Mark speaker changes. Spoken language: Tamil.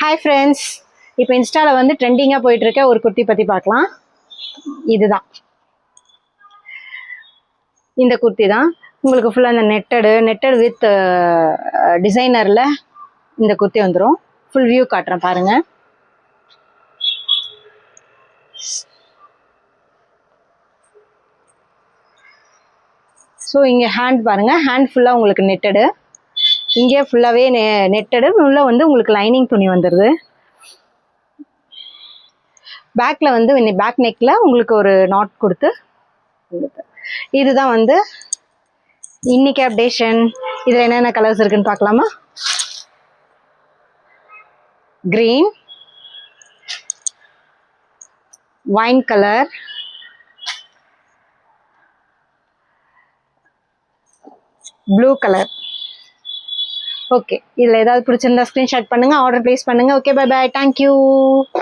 Speaker 1: ஹாய் ஃப்ரெண்ட்ஸ், இப்போ இன்ஸ்டாவில் வந்து ட்ரெண்டிங்காக போயிட்டுருக்க ஒரு குர்த்தி பற்றி பார்க்கலாம். இதுதான், இந்த குர்த்தி தான். உங்களுக்கு ஃபுல்லாக இந்த நெட்டடு வித் டிசைனரில் இந்த குர்த்தி வந்துடும். ஃபுல் வியூ காட்டுறேன் பாருங்கள். ஸோ இங்கே ஹேண்ட் பாருங்கள், ஹேண்ட் ஃபுல்லாக உங்களுக்கு நெட்டடு, இங்கே ஃபுல்லாகவே நெட்டடு, உள்ளே வந்து உங்களுக்கு லைனிங் துணி வந்துடுது. பேக்கில் வந்து பேக் நெக்கில் உங்களுக்கு ஒரு நாட் கொடுத்து, இதுதான் வந்து இன்னைக்கு அப்டேஷன். இதில் என்னென்ன கலர்ஸ் இருக்குன்னு பார்க்கலாமா? Green, wine colour, blue colour. Okay, இதில் ஏதாவது பிடிச்சிருந்தா ஸ்க்ரீன்ஷாட் பண்ணுங்கள், ஆர்டர் ப்ளேஸ் பண்ணுங்கள். Okay, bye bye, thank you.